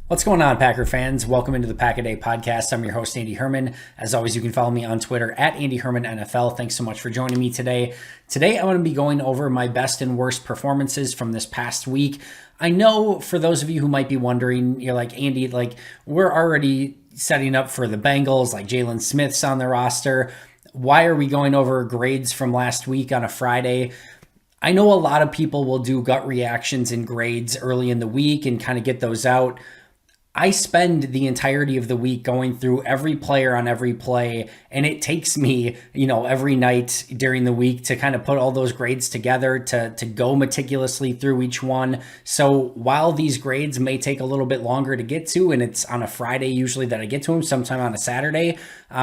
What's going on, Packer fans? Welcome into the Pack a Day podcast. I'm your host, Andy Herman. As always, you can follow me on Twitter at Andy Herman NFL. Thanks so much for joining me today. Today, I'm going to be going over my best and worst performances from this past week. I know for those of you who might be wondering, you're like, Andy, we're already setting up for the Bengals, like Jalen Smith's on the roster. Why are we going over grades from last week on a Friday? I know a lot of people will do gut reactions and grades early in the week and kind of get those out. I spend the entirety of the week going through every player on every play, and it takes me, every night during the week to kind of put all those grades together, to go meticulously through each one. So while these grades may take a little bit longer to get to, and it's on a Friday usually that I get to them, sometime on a Saturday,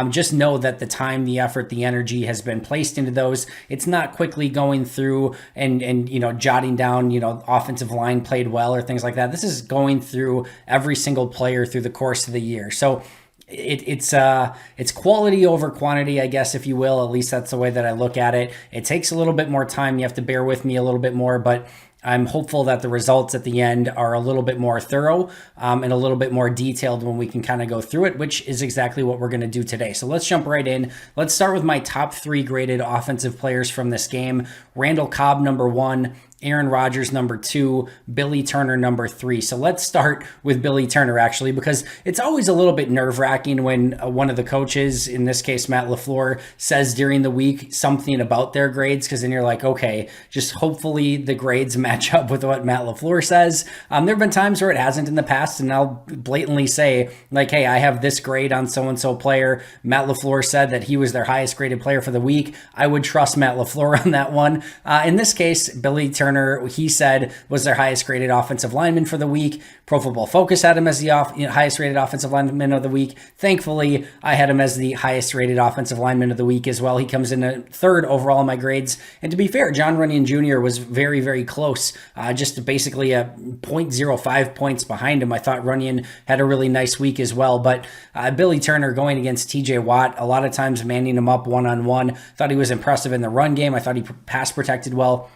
just know that the time, the effort, the energy has been placed into those. It's not quickly going through and jotting down, offensive line played well or things like that. This is going through every single player through the course of the year. So it's quality over quantity, I guess, if you will. At least that's the way that I look at it. It takes a little bit more time. You have to bear with me a little bit more, but I'm hopeful that the results at the end are a little bit more thorough and a little bit more detailed when we can kind of go through it, which is exactly what we're going to do today. So let's jump right in. Let's start with my top 3 graded offensive players from this game. Randall Cobb, number 1. Aaron Rodgers, number 2, Billy Turner, number 3. So let's start with Billy Turner, actually, because it's always a little bit nerve-wracking when one of the coaches, in this case, Matt LaFleur, says during the week something about their grades, because then you're like, okay, just hopefully the grades match up with what Matt LaFleur says. There have been times where it hasn't in the past, and I'll blatantly say, hey, I have this grade on so-and-so player. Matt LaFleur said that he was their highest graded player for the week. I would trust Matt LaFleur on that one. In this case, Billy Turner, he said, was their highest graded offensive lineman for the week. Pro Football Focus had him as the highest rated offensive lineman of the week. Thankfully, I had him as the highest rated offensive lineman of the week as well. He comes in at 3rd overall in my grades. And to be fair, Jon Runyan Jr. was very, very close, just basically a 0.05 points behind him. I thought Runyan had a really nice week as well. But Billy Turner going against TJ Watt, a lot of times manning him up one-on-one. Thought he was impressive in the run game. I thought he pass protected well.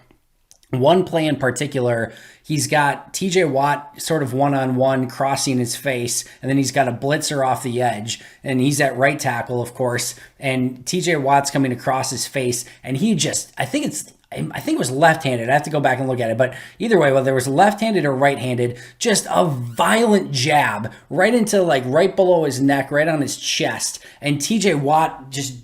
One play in particular, he's got TJ Watt sort of one-on-one crossing his face, and then he's got a blitzer off the edge, and he's at right tackle, of course, and TJ Watt's coming across his face, and he just, I think it was left-handed. I have to go back and look at it. But either way, whether it was left-handed or right-handed, just a violent jab right into right below his neck, right on his chest. And TJ Watt just,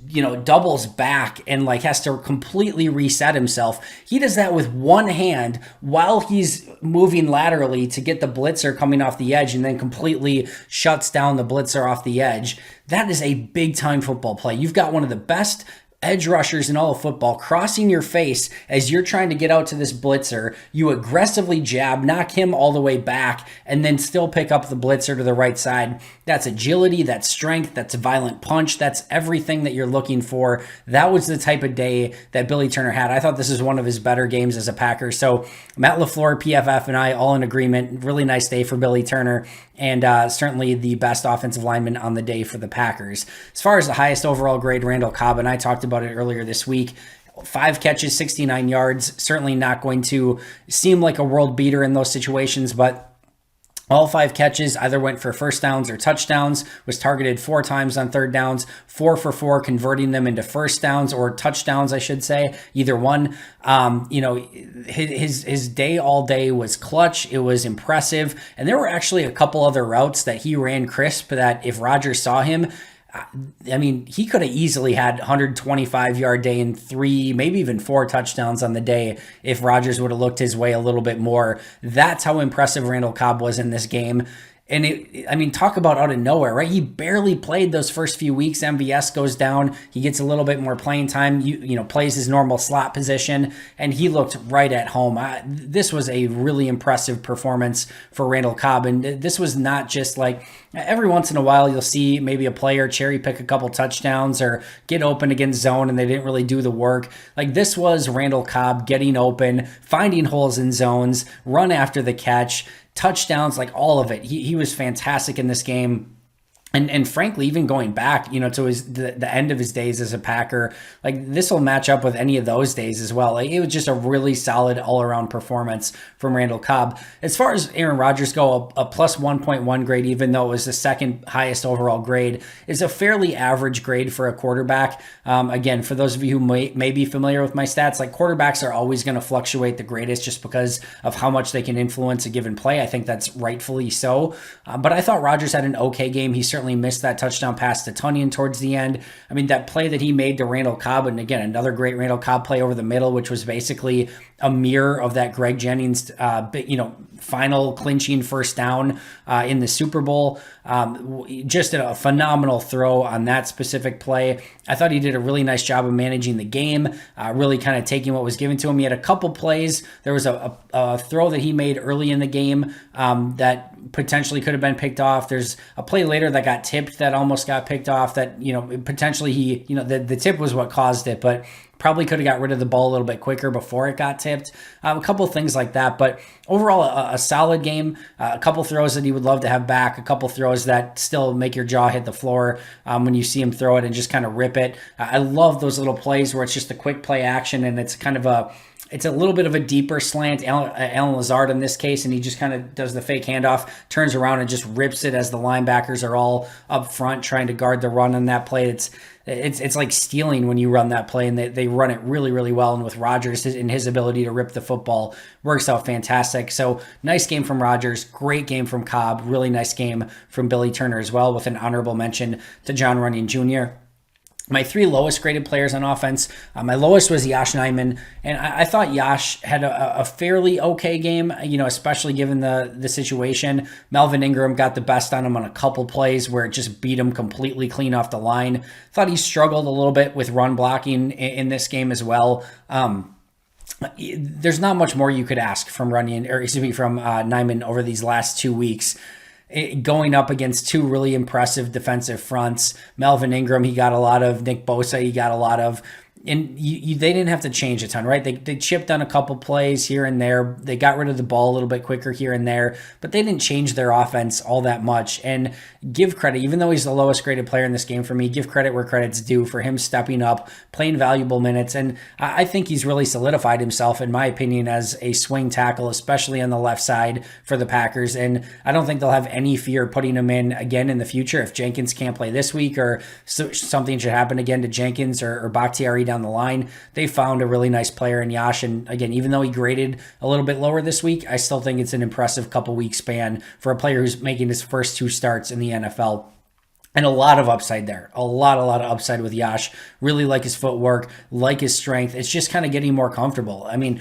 doubles back and has to completely reset himself. He does that with one hand while he's moving laterally to get the blitzer coming off the edge and then completely shuts down the blitzer off the edge. That is a big-time football play. You've got one of the best edge rushers in all of football crossing your face as you're trying to get out to this blitzer. You aggressively jab, knock him all the way back, and then still pick up the blitzer to the right side. That's agility, that's strength, that's a violent punch, that's everything that you're looking for. That was the type of day that Billy Turner had. I thought this is one of his better games as a Packer. So Matt LaFleur, PFF, and I all in agreement. Really nice day for Billy Turner, and certainly the best offensive lineman on the day for the Packers. As far as the highest overall grade, Randall Cobb, and I talked about it earlier this week. 5 catches, 69 yards. Certainly not going to seem like a world beater in those situations, but all 5 catches either went for first downs or touchdowns, was targeted 4 times on 3rd downs, 4 for 4, converting them into first downs or touchdowns, I should say, either one. His day all day was clutch. It was impressive. And there were actually a couple other routes that he ran crisp that if Rodgers saw him, he could have easily had 125-yard day and 3, maybe even 4 touchdowns on the day if Rodgers would have looked his way a little bit more. That's how impressive Randall Cobb was in this game. And talk about out of nowhere, right? He barely played those first few weeks. MVS goes down. He gets a little bit more playing time, plays his normal slot position, and he looked right at home. This was a really impressive performance for Randall Cobb. And this was not just every once in a while you'll see maybe a player cherry pick a couple touchdowns or get open against zone and they didn't really do the work. This was Randall Cobb getting open, finding holes in zones, run after the catch, touchdowns, all of it. He was fantastic in this game. And frankly, even going back, to the end of his days as a Packer, like this will match up with any of those days as well. Like it was just a really solid all around performance from Randall Cobb. As far as Aaron Rodgers go, a plus 1.1 grade, even though it was the second highest overall grade, is a fairly average grade for a quarterback. Again, for those of you who may be familiar with my stats, like quarterbacks are always going to fluctuate the greatest just because of how much they can influence a given play. I think that's rightfully so. But I thought Rodgers had an okay game. He certainly missed that touchdown pass to Tunian towards the end. I mean, that play that he made to Randall Cobb, and again, another great Randall Cobb play over the middle, which was basically a mirror of that Greg Jennings, final clinching first down in the Super Bowl. Just a phenomenal throw on that specific play. I thought he did a really nice job of managing the game, really kind of taking what was given to him. He had a couple plays. There was a throw that he made early in the game that potentially could have been picked off. There's a play later that got tipped that almost got picked off that, potentially the tip was what caused it, but probably could have got rid of the ball a little bit quicker before it got tipped. A couple of things like that, but overall a solid game. A couple throws that he would love to have back, a couple throws that still make your jaw hit the floor when you see him throw it and just kind of rip it. I love those little plays where it's just a quick play action and it's kind of it's a little bit of a deeper slant, Alan Lazard in this case, and he just kind of does the fake handoff, turns around and just rips it as the linebackers are all up front trying to guard the run on that play. It's like stealing when you run that play, and they run it really, really well. And with Rodgers and his ability to rip the football, works out fantastic. So nice game from Rodgers, great game from Cobb, really nice game from Billy Turner as well, with an honorable mention to John Runyan Jr. My three lowest graded players on offense, my lowest was Yosh Neyman, and I thought Yosh had a fairly okay game, especially given the situation. Melvin Ingram got the best on him on a couple plays where it just beat him completely clean off the line. Thought he struggled a little bit with run blocking in this game as well. There's not much more you could ask from from Neyman over these last 2 weeks. Going up against two really impressive defensive fronts. Melvin Ingram, he got a lot of. Nick Bosa, he got a lot of. And they didn't have to change a ton, right? They chipped on a couple plays here and there. They got rid of the ball a little bit quicker here and there, but they didn't change their offense all that much. And give credit, even though he's the lowest graded player in this game for me, give credit where credit's due for him stepping up, playing valuable minutes. And I think he's really solidified himself, in my opinion, as a swing tackle, especially on the left side for the Packers. And I don't think they'll have any fear putting him in again in the future if Jenkins can't play this week or something should happen again to Jenkins or Bakhtiari down the line. They found a really nice player in Yosh, and again, even though he graded a little bit lower this week, I still think it's an impressive couple week span for a player who's making his first two starts in the NFL. And a lot of upside there. A lot of upside with Yosh. Really like his footwork, like his strength. It's just kind of getting more comfortable. I mean,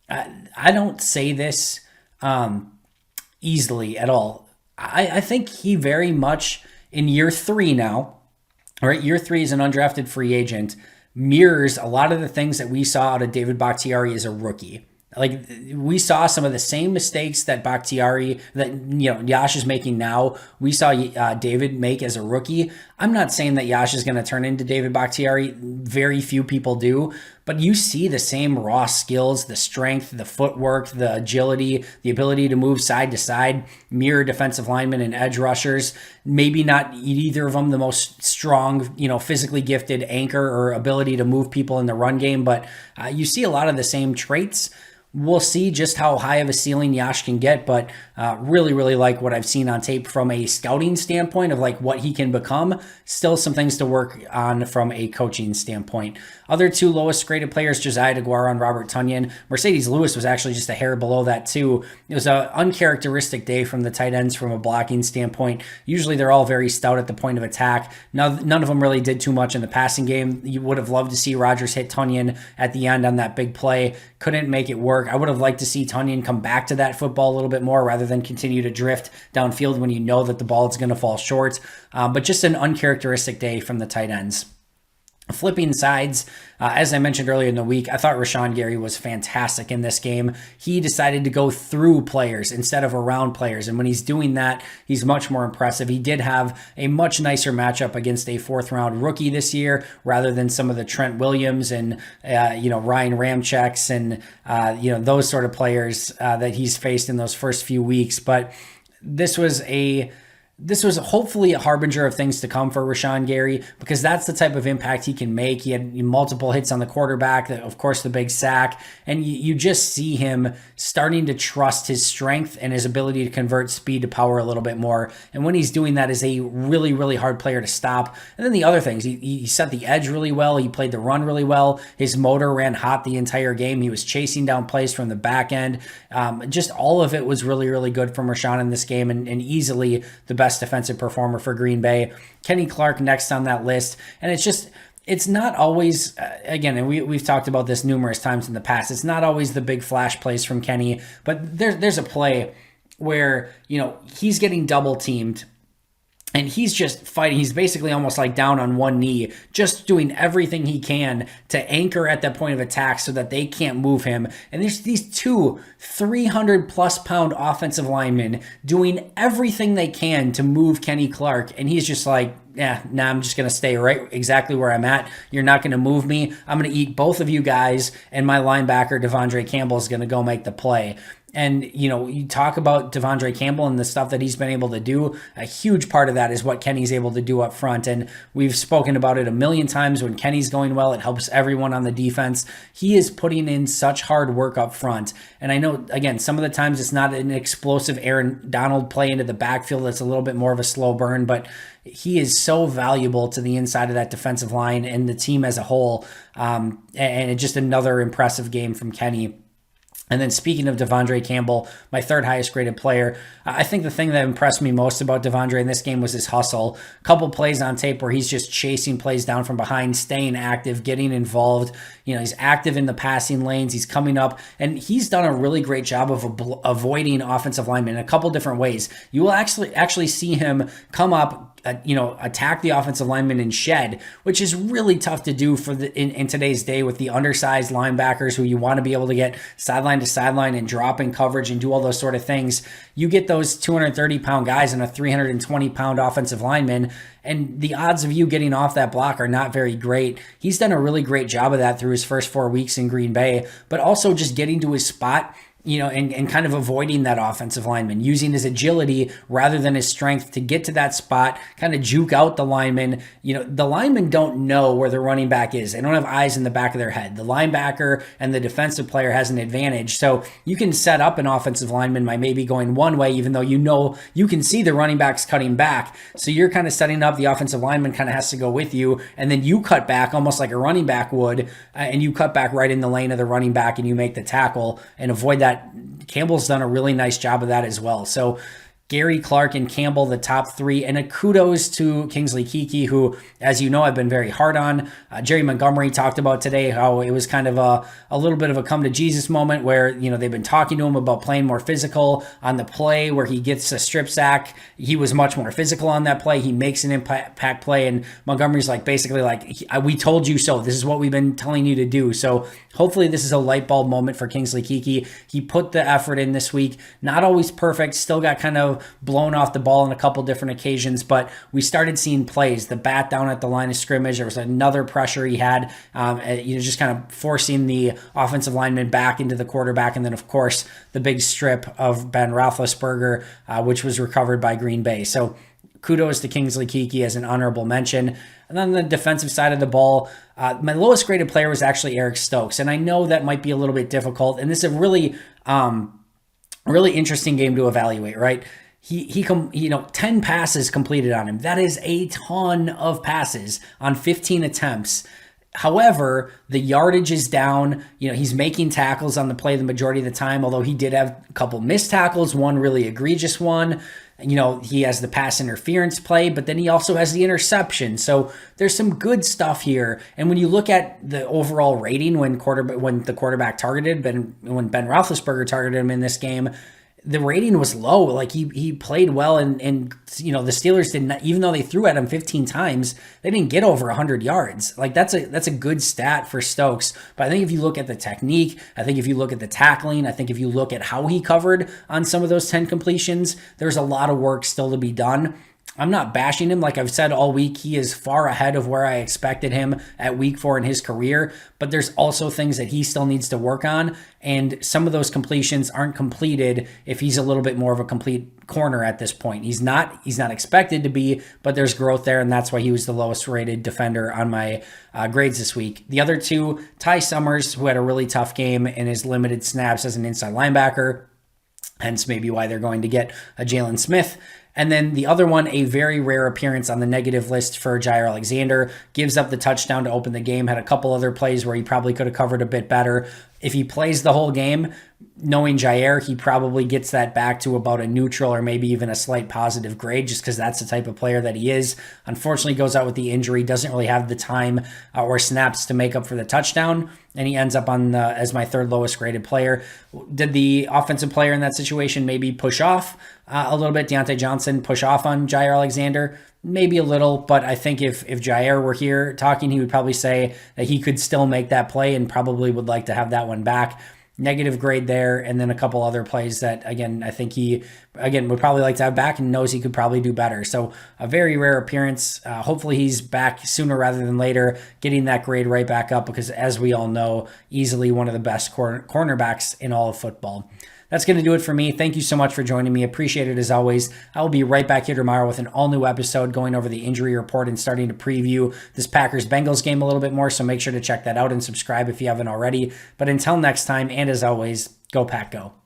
I don't say this easily at all. I think he very much, in year 3 now, all right, year 3 as an undrafted free agent, mirrors a lot of the things that we saw out of David Bakhtiari as a rookie. Like, we saw some of the same mistakes that Yosh is making now. We saw David make as a rookie. I'm not saying that Yosh is going to turn into David Bakhtiari. Very few people do. But you see the same raw skills, the strength, the footwork, the agility, the ability to move side to side, mirror defensive linemen and edge rushers. Maybe not either of them the most strong, physically gifted anchor or ability to move people in the run game, but you see a lot of the same traits. We'll see just how high of a ceiling Yosh can get, but really, really like what I've seen on tape from a scouting standpoint of like what he can become. Still some things to work on from a coaching standpoint. Other two lowest graded players, Josiah Aguaro and Robert Tunian. Mercedes Lewis was actually just a hair below that too. It was an uncharacteristic day from the tight ends from a blocking standpoint. Usually they're all very stout at the point of attack. None of them really did too much in the passing game. You would have loved to see Rodgers hit Tunian at the end on that big play. Couldn't make it work. I would have liked to see Tunian come back to that football a little bit more rather than continue to drift downfield when you know that the ball is going to fall short. But just an uncharacteristic day from the tight ends. Flipping sides, as I mentioned earlier in the week, I thought Rashawn Gary was fantastic in this game. He decided to go through players instead of around players, and when he's doing that, he's much more impressive. He did have a much nicer matchup against a 4th-round rookie this year, rather than some of the Trent Williams and Ryan Ramczyks and those sort of players that he's faced in those first few weeks. But this was a this was hopefully a harbinger of things to come for Rashawn Gary, because that's the type of impact he can make. He had multiple hits on the quarterback, of course, the big sack, and you just see him starting to trust his strength and his ability to convert speed to power a little bit more. And when he's doing that, is a really, really hard player to stop. And then the other things, he set the edge really well. He played the run really well. His motor ran hot the entire game. He was chasing down plays from the back end. Just all of it was really, really good from Rashawn in this game, and easily the best defensive performer for Green Bay. Kenny Clark next on that list. And it's not always, again, and we've talked about this numerous times in the past, it's not always the big flash plays from Kenny, but there's a play where, he's getting double teamed and he's just fighting. He's basically almost like down on one knee, just doing everything he can to anchor at that point of attack so that they can't move him. And there's these two 300-plus pound offensive linemen doing everything they can to move Kenny Clark. And he's just like, I'm just going to stay right exactly where I'm at. You're not going to move me. I'm going to eat both of you guys. And my linebacker, Devondre Campbell, is going to go make the play. And, you talk about Devondre Campbell and the stuff that he's been able to do. A huge part of that is what Kenny's able to do up front. And we've spoken about it a million times. When Kenny's going well, it helps everyone on the defense. He is putting in such hard work up front. And I know, again, some of the times it's not an explosive Aaron Donald play into the backfield. That's a little bit more of a slow burn, but he is so valuable to the inside of that defensive line and the team as a whole. And just another impressive game from Kenny. And then speaking of Devondre Campbell, my third highest graded player, I think the thing that impressed me most about Devondre in this game was his hustle. A couple plays on tape where he's just chasing plays down from behind, staying active, getting involved. He's active in the passing lanes. He's coming up, and he's done a really great job of avoiding offensive linemen in a couple different ways. You will actually see him come up, attack the offensive lineman and shed, which is really tough to do in today's day with the undersized linebackers who you want to be able to get sideline to sideline and drop in coverage and do all those sort of things. You get those 230-pound guys and a 320-pound offensive lineman, and the odds of you getting off that block are not very great. He's done a really great job of that through his first 4 weeks in Green Bay, but also just getting to his spot, and kind of avoiding that offensive lineman, using his agility rather than his strength to get to that spot, kind of juke out the lineman. The linemen don't know where the running back is. They don't have eyes in the back of their head. The linebacker and the defensive player has an advantage. So you can set up an offensive lineman by maybe going one way, even though you can see the running back's cutting back. So you're kind of setting up, the offensive lineman kind of has to go with you, and then you cut back almost like a running back would, and you cut back right in the lane of the running back and you make the tackle and avoid that. Campbell's done a really nice job of that as well. So Gary, Clark, and Campbell, the top three. And a kudos to Kingsley Keke, who, as you know, I've been very hard on. Jerry Montgomery talked about today how it was kind of a little bit of a come to Jesus moment where, they've been talking to him about playing more physical on the play where he gets a strip sack. He was much more physical on that play. He makes an impact play. And Montgomery's basically we told you so. This is what we've been telling you to do. So hopefully this is a light bulb moment for Kingsley Keke. He put the effort in this week. Not always perfect. Still got kind of blown off the ball on a couple different occasions, but we started seeing plays. The bat down at the line of scrimmage, there was another pressure he had, just kind of forcing the offensive lineman back into the quarterback, and then of course the big strip of Ben Roethlisberger, which was recovered by Green Bay. So kudos to Kingsley Keke as an honorable mention. And then the defensive side of the ball, my lowest graded player was actually Eric Stokes, and I know that might be a little bit difficult, and this is a really interesting game to evaluate, right? He 10 passes completed on him. That is a ton of passes on 15 attempts. However, the yardage is down. He's making tackles on the play the majority of the time, although he did have a couple missed tackles, one really egregious one. He has the pass interference play, but then he also has the interception. So there's some good stuff here. And when you look at the overall rating when the quarterback targeted, when Ben Roethlisberger targeted him in this game, the rating was low. He played well, and the Steelers did not, even though they threw at him 15 times, they didn't get over 100 yards. That's a good stat for Stokes. But I think if you look at the technique, I think if you look at the tackling, I think if you look at how he covered on some of those 10 completions, there's a lot of work still to be done. I'm not bashing him. Like I've said all week, he is far ahead of where I expected him at week 4 in his career, but there's also things that he still needs to work on. And some of those completions aren't completed if he's a little bit more of a complete corner at this point. He's not expected to be, but there's growth there. And that's why he was the lowest rated defender on my grades this week. The other two, Ty Summers, who had a really tough game in his limited snaps as an inside linebacker, hence maybe why they're going to get a Jalen Smith. And then the other one, a very rare appearance on the negative list for Jair Alexander, gives up the touchdown to open the game, had a couple other plays where he probably could have covered a bit better. If he plays the whole game, knowing Jair, he probably gets that back to about a neutral or maybe even a slight positive grade just because that's the type of player that he is. Unfortunately, goes out with the injury, doesn't really have the time or snaps to make up for the touchdown, and he ends up on as my third lowest graded player. Did the offensive player in that situation maybe push off a little bit? Deontay Johnson push off on Jair Alexander? Maybe a little, but I think if Jair were here talking, he would probably say that he could still make that play and probably would like to have that one back. Negative grade there, and then a couple other plays that, again, I think he, would probably like to have back and knows he could probably do better. So a very rare appearance. Hopefully he's back sooner rather than later, getting that grade right back up because, as we all know, easily one of the best cornerbacks in all of football. That's going to do it for me. Thank you so much for joining me. Appreciate it as always. I will be right back here tomorrow with an all-new episode going over the injury report and starting to preview this Packers-Bengals game a little bit more, so make sure to check that out and subscribe if you haven't already. But until next time, and as always, go Pack Go.